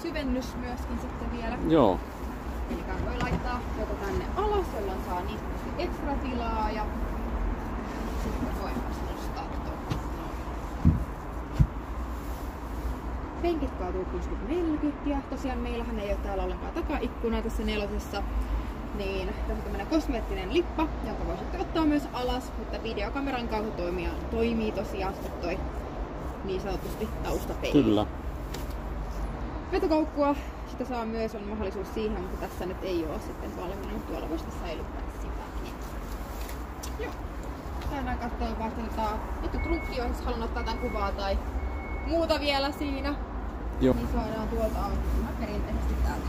syvennys myöskin sitten vielä. Joo. Eli voi laittaa joko tänne alas, jolloin saa niin sanotusti ekstra tilaa ja sitten voi nostaa tuohon. Penkit kaatuu 60-40 ja tosiaan meillähän ei ole täällä ollenkaan takaikkunaa tässä 4. Niin tässä on tämmönen kosmeettinen lippa, jonka voi sitten ottaa myös alas, mutta videokameran kautta toimii tosiaan sitten toi niin sanotusti taustapeili. Kyllä. Vetokaukkua sitä saa myös, on mahdollisuus siihen, mutta tässä nyt ei ole sitten valmiina, mutta tuolla voisi säilyttää sitäkin. Joo. Käydään katsomaan vaihtoehtoa etutrunkki, jos haluan ottaa tämän kuvaa tai muuta vielä siinä. Joo. Niin saadaan tuolta auki perinteisesti täältä.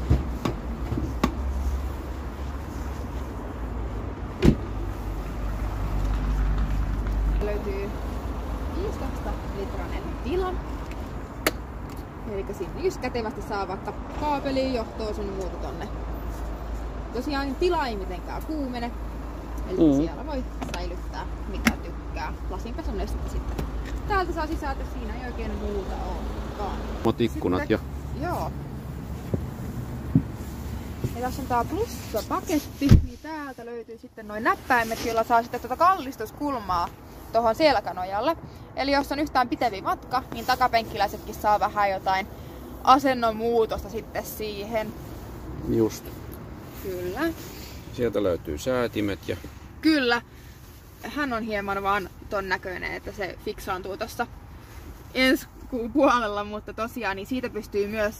Löytyy 15 litrainen tila. Eli sinne jos kätevästi saa vaikka kaapeliin, johtoa sun muuta tonne. Tosiaan tila ei mitenkään kuumene. Eli siellä voi säilyttää mitä tykkää. Lasinpesun nestettä sitten. Täältä saa sisältä, siinä ei oikein muuta olekaan. Mut ikkunat jo. Joo. Ja tässä on tää plussapaketti, niin täältä löytyy sitten noin näppäimet, joilla saa sitten tuota kallistuskulmaa tuohon selkänojalle. Eli jos on yhtään pitempi matka, niin takapenkkiläisetkin saa vähän jotain asennon muutosta sitten siihen. Just. Kyllä. Sieltä löytyy säätimet ja... Kyllä. Hän on hieman vaan ton näköinen, että se fiksaantuu tossa ensi kuun puolella, mutta tosiaan niin siitä pystyy myös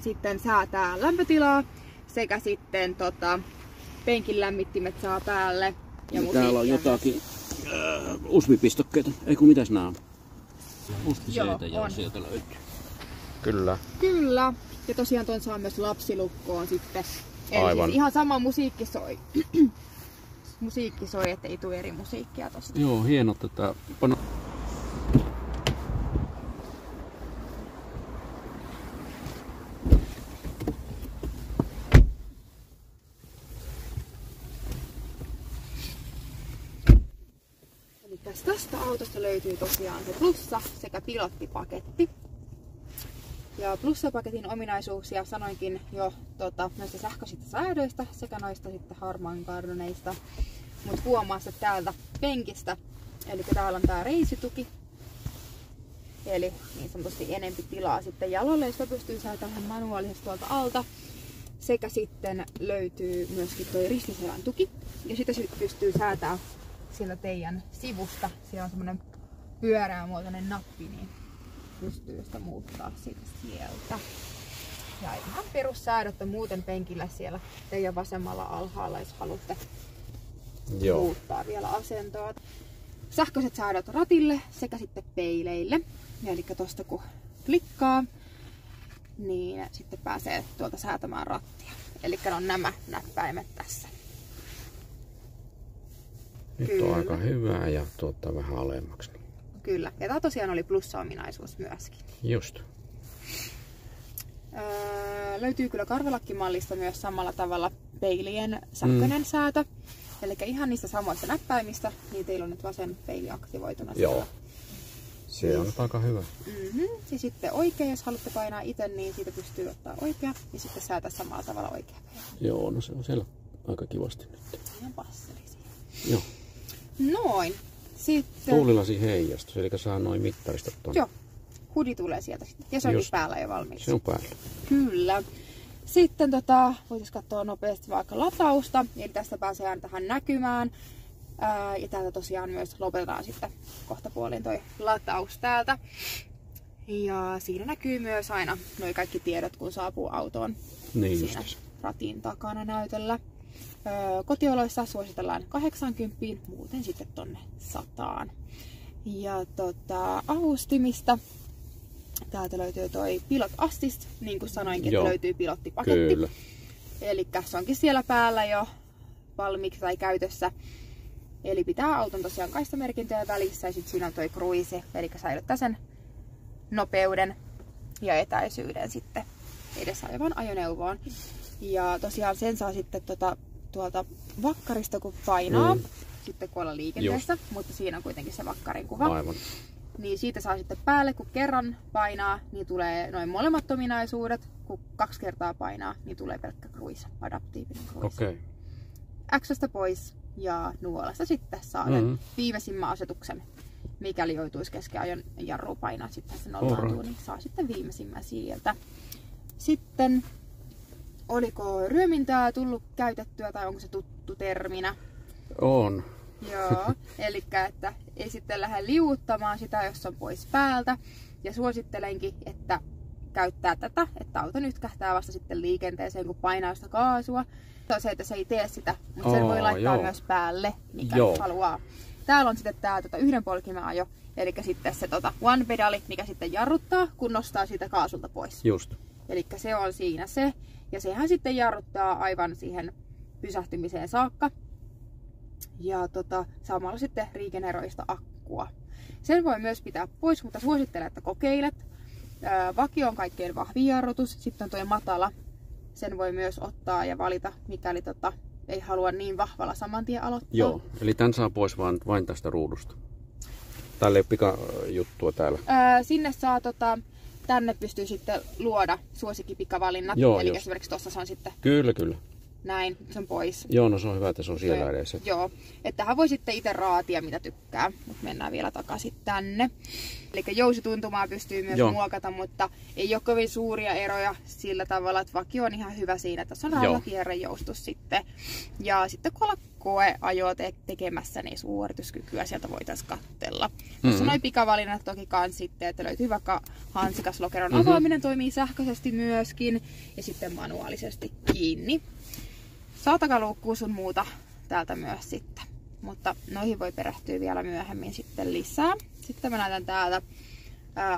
sitten säätää lämpötilaa sekä sitten penkin lämmittimet saa päälle. Ja täällä on jotakin USB-pistokkeita. Ei kun mitäs nää on? USB-seitä ja sieltä löytyy. Kyllä. Kyllä. Ja tosiaan ton saa myös lapsilukkoon sitten. Eli Aivan. Siis ihan sama musiikki soi. Musiikki soi, ettei tule eri musiikkia tosta. Joo, hieno tätä. Eli tästä autosta löytyy tosiaan se plussa sekä pilottipaketti. Ja plussapaketin ominaisuuksia sanoinkin jo noista sähköisistä säädöistä sekä noista sitten harmaan kardoneista. Mutta huomaa se täältä penkistä. Eli täällä on tää reisituki. Eli niin sanotusti enempi tilaa sitten jalolle, josta pystyy säätämään manuaalisesti tuolta alta. Sekä sitten löytyy myöskin toi ristiselän tuki. Ja sitä pystyy säätämään sieltä teidän sivusta. Siellä on semmonen pyöreämuotoinen nappi, niin pystyy sitä muuttaa sieltä. Ja ihan perussäädöt on muuten penkillä siellä teidän vasemmalla alhaalla, jos haluatte muuttaa vielä asentoa. Sähköiset säädöt ratille sekä sitten peileille. Eli tosta kun klikkaa, niin sitten pääsee tuolta säätämään rattia. Eli on nämä näppäimet tässä. Nyt Kyllä. on aika hyvää ja vähän alemmaksi. Kyllä. Ja tämä tosiaan oli plussa-ominaisuus myöskin. Just. Löytyy kyllä karvalakkimallista myös samalla tavalla peilien sähköinen säätö. Eli ihan niistä samoista näppäimistä, niin teillä on nyt vasen peili aktivoituna. Joo. Se on aika hyvä. Ja sitten oikea, jos haluatte painaa itse, niin siitä pystyy ottaa oikea. Ja sitten säätää samalla tavalla oikea peili. Joo, no se on siellä aika kivasti nyt. Ihan passeli siihen. Joo. Noin. Sitten... Tuulilasi heijastus, eli saa noin mittaristot tuonne. Joo. Hudi tulee sieltä sitten. Ja se onkin päällä jo valmiiksi. Se on päällä. Kyllä. Sitten voitaisiin katsoa nopeasti vaikka latausta. Eli tästä pääsee aina tähän näkymään. Ja täältä tosiaan myös lopetetaan sitten kohtapuoliin toi lataus täältä. Ja siinä näkyy myös aina noi kaikki tiedot, kun saapuu autoon. Niin siinä ratin takana näytöllä. Kotioloissa suositellaan 80, muuten sitten tonne 100. Ja avustimista täältä löytyy toi Pilot Assist, niin kuin sanoinkin, että löytyy pilottipaketti. Kyllä. Eli se onkin siellä päällä jo valmiiksi tai käytössä. Eli pitää auton tosiaan kaistamerkintöjen välissä ja sitten siinä on toi cruise, eli säilyttää sen nopeuden ja etäisyyden sitten edessä olevaan ajoneuvoon. Ja tosiaan sen saa sitten tuolta vakkarista kun painaa, sitten kun ollaan liikenteessä, mutta siinä on kuitenkin se vakkarin kuva. Aivan. niin siitä saa sitten päälle, kun kerran painaa, niin tulee noin molemmat ominaisuudet. Kun 2 kertaa painaa, niin tulee pelkkä cruise, adaptiivinen cruise. Okei. X:stä pois ja nuolesta sitten saa viimeisimmän asetuksen. Mikäli joutuisi kesken ajon jarru painaa, sitten se nollaantuu, niin saa sitten viimeisimmän sieltä. Sitten, oliko ryömintää tullut käytettyä tai onko se tuttu terminä? On. Joo, eli että ei sitten lähde liuuttamaan sitä, jos on pois päältä. Ja suosittelenkin, että käyttää tätä, että auto nytkähtää vasta sitten liikenteeseen, kun painaa sitä kaasua. Se, että se ei tee sitä, mutta sen voi laittaa myös päälle, mikä haluaa. Täällä on sitten tää yhden polkimen ajo, eli sitten se one pedali, mikä sitten jarruttaa, kun nostaa siitä kaasulta pois. Just. Eli se on siinä se, ja sehän sitten jarruttaa aivan siihen pysähtymiseen saakka. Ja samalla sitten regeneroista akkua. Sen voi myös pitää pois, mutta suosittelen, että kokeilet. Vakio on kaikkein vahvin jarrutus, sitten on tuo matala. Sen voi myös ottaa ja valita, mikäli ei halua niin vahvalla saman tien aloittaa. Joo, eli tän saa pois vain tästä ruudusta. Täällä ei ole pikajuttua täällä. Sinne saa, tänne pystyy sitten luoda suosikkipikavalinnat. Joo, eli just. esimerkiksi tuossa se on sitten Kyllä. näin, se on pois. Joo, no se on hyvä, että se on siellä edessä. Joo, että tähän voi sitten itse raatia mitä tykkää, mutta mennään vielä takaisin tänne. Eli jousituntumaa pystyy myös muokata, mutta ei ole kovin suuria eroja sillä tavalla, että vakio on ihan hyvä siinä. Tässä on rallakierrejoustus sitten. Ja sitten kun ollaan koeajoa tekemässä, niin suorituskykyä sieltä voitaisiin katsella. Tuossa noin pikavalinnat toki kans sitten, että löytyy vaikka hansikaslokeron avaaminen, toimii sähköisesti myöskin ja sitten manuaalisesti kiinni. Saa takaluukkuu sun muuta täältä myös sitten, mutta noihin voi perehtyä vielä myöhemmin sitten lisää. Sitten mä näytän täältä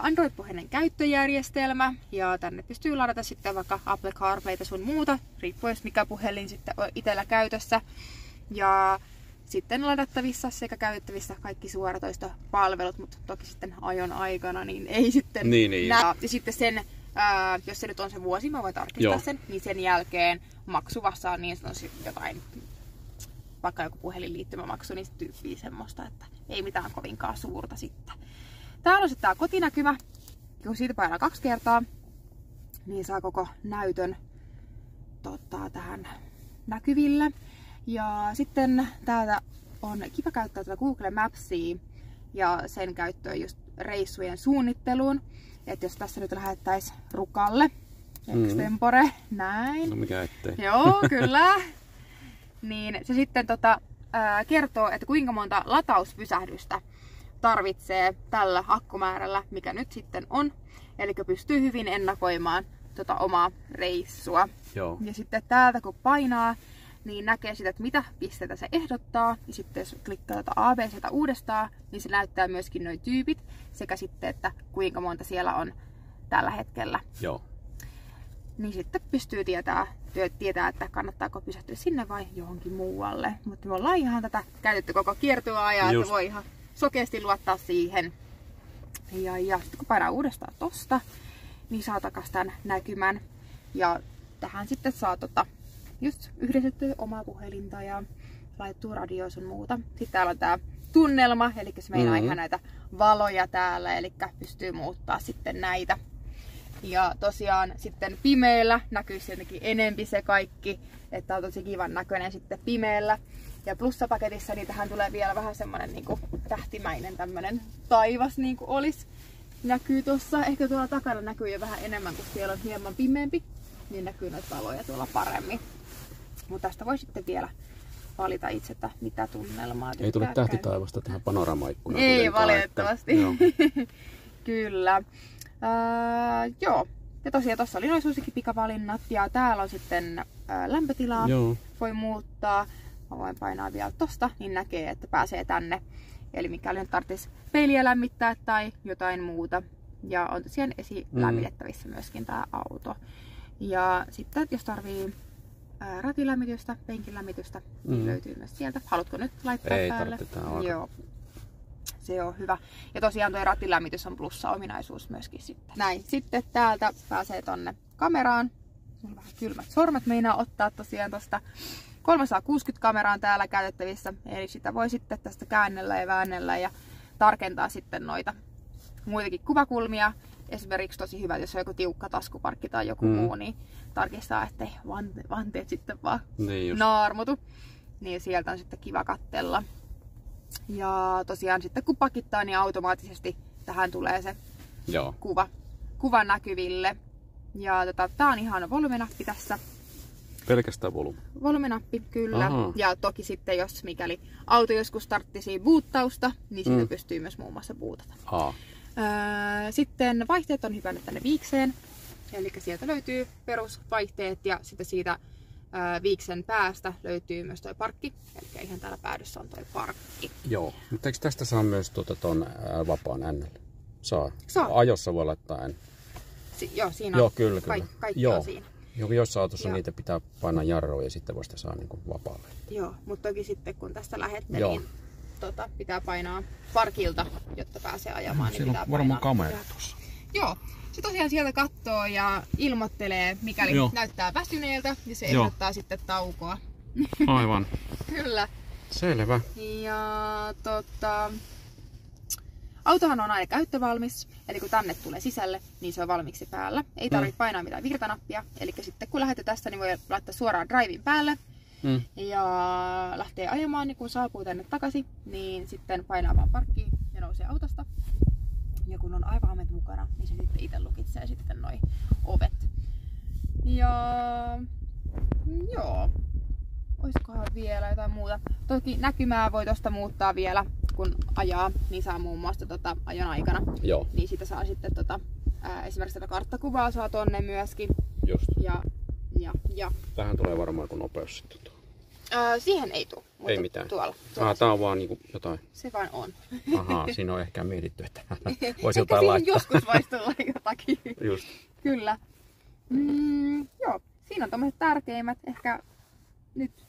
Android-pohjainen käyttöjärjestelmä ja tänne pystyy ladata sitten vaikka Apple CarPlayta sun muuta, riippuen mikä puhelin sitten on itsellä käytössä. Ja sitten ladattavissa sekä käytettävissä kaikki suoratoistopalvelut, mutta toki sitten ajon aikana niin ei sitten näe. Ja sitten sen, jos se nyt on se vuosi, mä voin tarkistaa sen, niin sen jälkeen maksu vastaa niin sanoisi jotain, vaikka joku puhelinliittymämaksu, niin tyyppiä semmoista, että ei mitään kovinkaan suurta sitten. Täällä on sitten tää kotinäkymä, kun siitä painaa 2 kertaa, niin saa koko näytön tähän näkyville. Ja sitten täältä on kiva käyttää tätä Google Mapsia ja sen käyttöön just reissujen suunnitteluun. Että jos tässä nyt lähdettäisiin Rukalle, extempore, näin. No mikä ettei. Joo, kyllä. Niin se sitten kertoo, että kuinka monta latauspysähdystä tarvitsee tällä akkumäärällä, mikä nyt sitten on. Eli pystyy hyvin ennakoimaan omaa reissua. Joo. Ja sitten täältä kun painaa, niin näkee sitä, että mitä pisteitä se ehdottaa. Ja sitten jos klikkaa ABCtä uudestaan, niin se näyttää myöskin nuo tyypit. Sekä sitten, että kuinka monta siellä on tällä hetkellä. Joo. Niin sitten pystyy tietää, että kannattaako pysähtyä sinne vai johonkin muualle. Mutta me ollaan ihan tätä käytetty koko kiertoajan, että voi ihan sokeasti luottaa siihen. Ja sitten kun painaa uudestaan tosta, niin saa takas tämän näkymän. Ja tähän sitten saa just yhdistettyä omaa puhelinta ja laittua radioa sun muuta. Sitten täällä on tää tunnelma, eli se meinaa ihan näitä valoja täällä, eli pystyy muuttaa sitten näitä. Ja tosiaan sitten pimeällä näkyisi jotenkin enempi se kaikki, että on tosi kivan näköinen sitten pimeällä. Ja plussapaketissa niin tähän tulee vielä vähän semmonen niinku tähtimäinen tämmönen taivas niinku olis. Näkyy tossa, ehkä tuolla takana näkyy jo vähän enemmän, kun siellä on hieman pimeämpi, niin näkyy noita valoja tuolla paremmin. Mutta tästä voi sitten vielä valita itse, että mitä tunnelmaa tykkää. Ei tule tähtitaivasta tähän panoramaikkunaan. Ei valitettavasti. Kyllä. Joo. Ja tosiaan tuossa oli noin suosikkipikavalinnat ja täällä on sitten lämpötilaa. Voi muuttaa. Mä voin painaa vielä tosta, niin näkee, että pääsee tänne. Eli mikäli nyt tarvitsisi peiliä lämmittää tai jotain muuta. Ja on tosiaan esilämmitettävissä myöskin tää auto. Ja sitten jos tarvii ratilämmitystä, penkilämmitystä, niin löytyy myös sieltä. Haluatko nyt laittaa päälle? Joo. Se on hyvä. Ja tosiaan tuo ratilämmitys on plussa-ominaisuus myöskin sitten. Näin. Sitten täältä pääsee tonne kameraan. Mulla on vähän kylmät sormet meinaa ottaa tosiaan tosta. 360 kameraa on täällä käytettävissä. Eli sitä voi sitten tästä käännellä ja väännellä ja tarkentaa sitten noita muitakin kuvakulmia. Esimerkiksi tosi hyvä, jos on joku tiukka taskuparkki tai joku muu, niin tarkistaa, ettei vanteet sitten vaan naarmutu. Niin sieltä on sitten kiva katsella. Ja tosiaan sitten kun pakittaa, niin automaattisesti tähän tulee se kuva näkyville. Ja tää on ihan volumenappi tässä. Pelkästään volumenappi, kyllä. Aha. Ja toki sitten, jos mikäli auto joskus tarttisi buuttausta, niin sitä pystyy myös muun muassa buutata. Sitten vaihteet on hypännyt tänne viikseen. Eli sieltä löytyy perusvaihteet ja sitten siitä viiksen päästä löytyy myös toi parkki. Eli ihan täällä päädyssä on toi parkki. Joo, mutta eikö tästä saa myös ton vapaan NL? Saa. Ajossa voi laittaa N. Joo, siinä on. Kyllä. Kaikki on siinä. Jossain autossa niitä pitää painaa jarroa ja sitten vasta saa niinku vapaalle. Joo, mutta toki sitten kun tästä lähdette, niin pitää painaa parkilta, jotta pääsee ajamaan. Niin pitää varmaan kamerat tuossa. Joo, se tosiaan sieltä katsoo ja ilmoittelee, mikäli näyttää väsyneeltä, niin se ehdottaa sitten taukoa. Aivan. Kyllä. Selvä. Ja autohan on aina käyttövalmis, eli kun tänne tulee sisälle, niin se on valmiiksi päällä. Ei tarvitse painaa mitään virtanappia, eli sitten kun lähdette tästä, niin voi laittaa suoraan drivein päälle ja lähtee ajamaan, niin kun saapuu tänne takaisin, niin sitten painaa vaan parkkiin ja nousee autosta. Ja kun on aivaimet mukana, niin se sitten itse lukitsee sitten noi ovet. Ja joo, olisikohan vielä jotain muuta. Toki näkymää voi tosta muuttaa vielä, kun ajaa, niin saa muun muassa ajon aikana. Joo. Niin sitä saa sitten esimerkiksi tätä karttakuvaa saa tonne myöskin. Just. Ja. Tähän tulee varmaan kun nopeus sitten. Siihen ei tule. Ei mitään. Tuolla tää on vaan niinku jotain. Se vaan on. Ahaa, siinä on ehkä mietitty, että voisi jotain laittaa. Joskus voisi tulla jotakin. Just. Kyllä. Joo, siinä on tommoset tärkeimmät. Ehkä nyt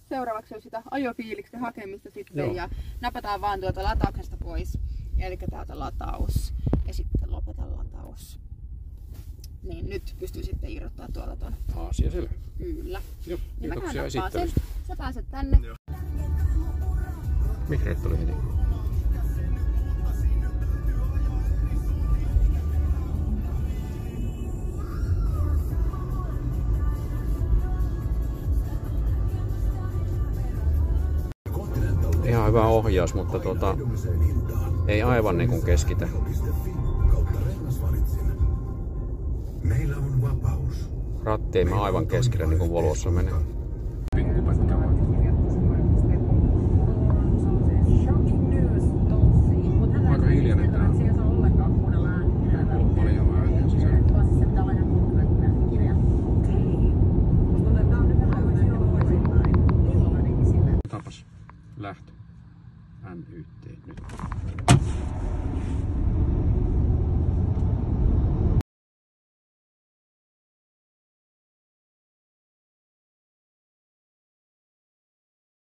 seuraavaksi on sitä ajofiiliksen hakemista sitten ja napataan vaan tuolta latauksesta pois. Eli täältä lataus ja sitten lopeta lataus. Niin nyt pystyy sitten irrottaa tuolta ton. Asia selvä. Kyllä. Joo, kiitoksia esittelystä. Sä pääset tänne. Joo. Vihreät tuli heti. Ihan hyvä ohjaus, mutta ei aivan niin kuin keskitä. Meillä on vapaus. Ratti ei mene aivan keskellä niin kuin Volvossa menee. Aika hiljainen tää on. Paljon ääniä sisällä. Tapas. Lähtö. NYT nyt.